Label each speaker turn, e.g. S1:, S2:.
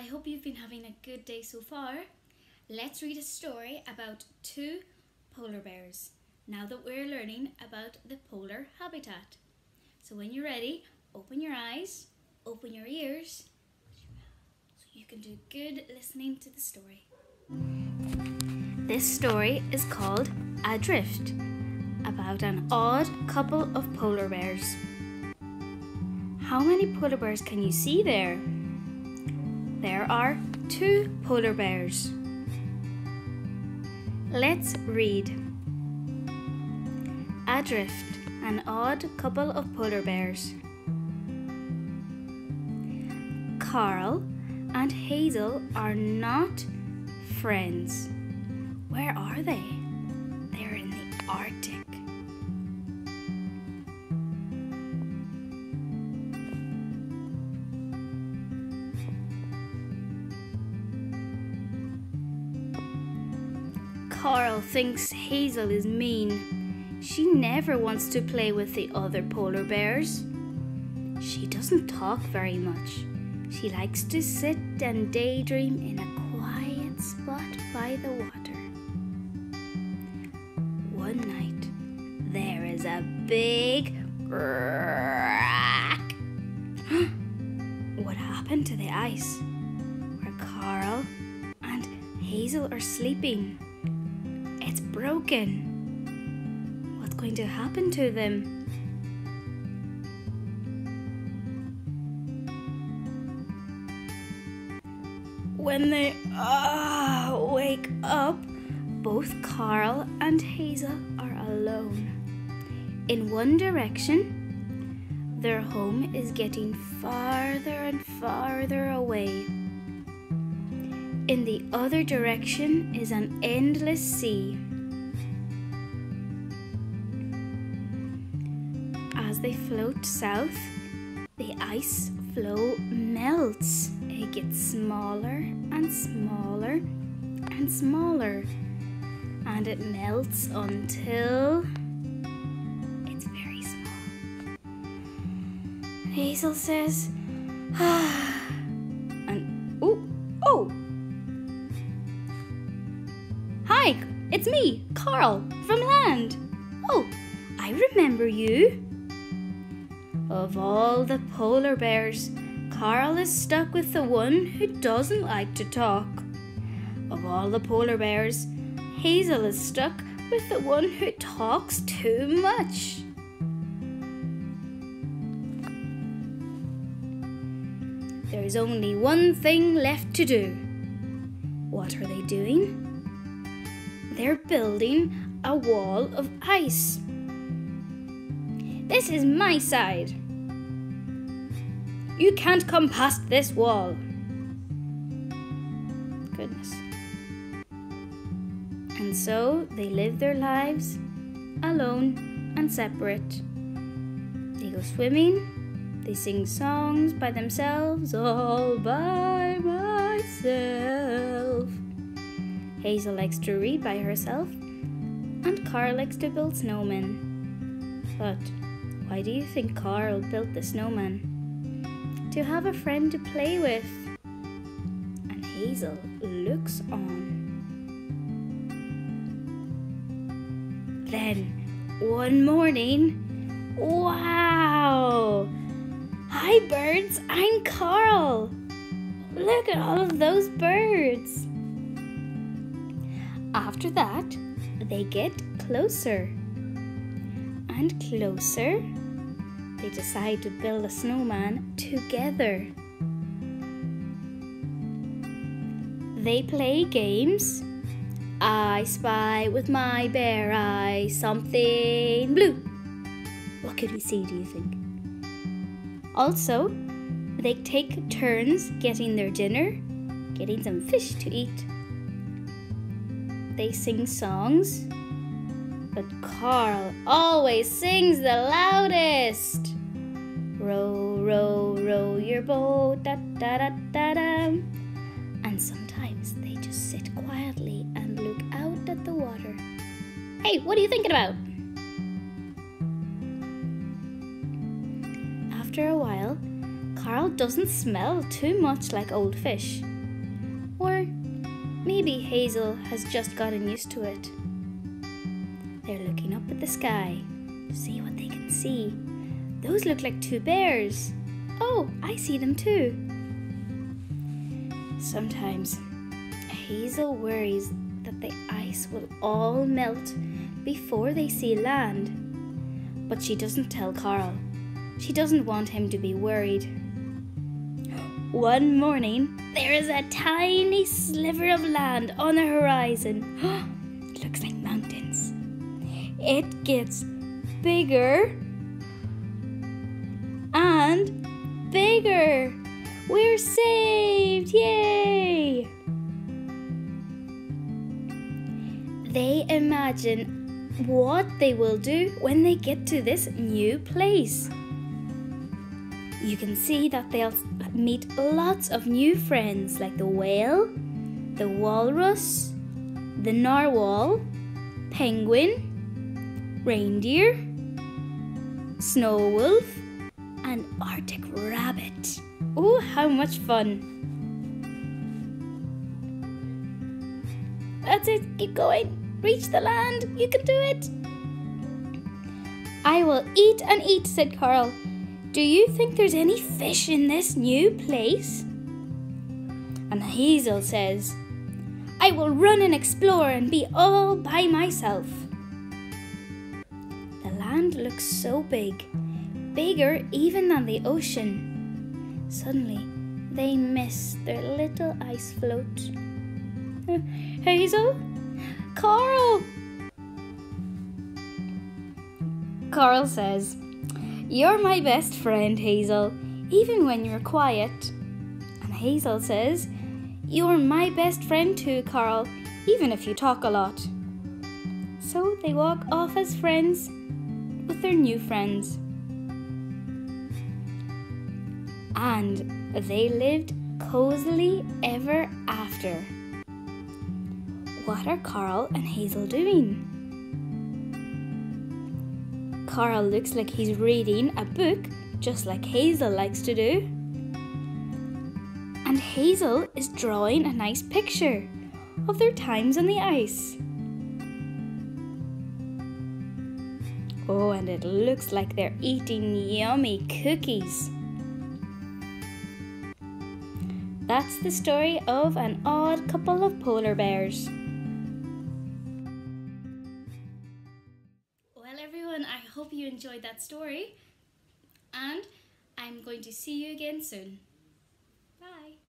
S1: I hope you've been having a good day so far. Let's read a story about two polar bears now that we're learning about the polar habitat. So when you're ready, open your eyes, open your ears, so you can do good listening to the story. This story is called Adrift, about an odd couple of polar bears. How many polar bears can you see there? There are two polar bears. Let's read. Adrift, an odd couple of polar bears. Carl and Hazel are not friends. Where are they? They're in the Arctic. Carl thinks Hazel is mean. She never wants to play with the other polar bears. She doesn't talk very much. She likes to sit and daydream in a quiet spot by the water. One night, there is a big crack. What happened to the ice where Carl and Hazel are sleeping? It's broken. What's going to happen to them? When they wake up, both Carl and Hazel are alone. In one direction, their home is getting farther and farther away. In the other direction is an endless sea. As they float south, the ice floe melts. It gets smaller and smaller and smaller, and it melts until it's very small. Hazel says, and oh! Hi, it's me, Carl, from land. Oh, I remember you. Of all the polar bears, Carl is stuck with the one who doesn't like to talk. Of all the polar bears, Hazel is stuck with the one who talks too much. There's only one thing left to do. What are they doing? They're building a wall of ice. This is my side. You can't come past this wall. Goodness. And so they live their lives alone and separate. They go swimming, they sing songs by themselves, all by myself. Hazel likes to read by herself, and Carl likes to build snowmen. But why do you think Carl built the snowman? To have a friend to play with. And Hazel looks on. Then, one morning, wow! Hi birds, I'm Carl! Look at all of those birds! After that, they get closer and closer. They decide to build a snowman together. They play games. I spy with my bare eye something blue. What could we see, do you think? Also, they take turns getting their dinner, getting some fish to eat. They sing songs, but Carl always sings the loudest. Row, row, row your boat, da da da da da. And sometimes they just sit quietly and look out at the water. Hey, what are you thinking about? After a while, Carl doesn't smell too much like old fish. maybe Hazel has just gotten used to it. They're looking up at the sky to see what they can see. Those look like two bears. Oh, I see them too. Sometimes Hazel worries that the ice will all melt before they see land. But she doesn't tell Carl. She doesn't want him to be worried. One morning, there is a tiny sliver of land on the horizon. It looks like mountains. It gets bigger and bigger. We're saved! Yay! They imagine what they will do when they get to this new place. You can see that they'll meet lots of new friends like the whale, the walrus, the narwhal, penguin, reindeer, snow wolf, and Arctic rabbit. Oh, how much fun! That's it, keep going. Reach the land, you can do it. I will eat and eat, said Carl. Do you think there's any fish in this new place? And Hazel says, I will run and explore and be all by myself. The land looks so big, bigger even than the ocean. Suddenly, they miss their little ice float. Hazel? Carl! Carl says, You're my best friend, Hazel, even when you're quiet. And Hazel says, You're my best friend too, Carl, even if you talk a lot. So they walk off as friends with their new friends. And they lived cozily ever after. What are Carl and Hazel doing? Carl looks like he's reading a book, just like Hazel likes to do. And Hazel is drawing a nice picture of their times on the ice. Oh, and it looks like they're eating yummy cookies. That's the story of an odd couple of polar bears. Well, everyone, I hope you enjoyed that story, and I'm going to see you again soon.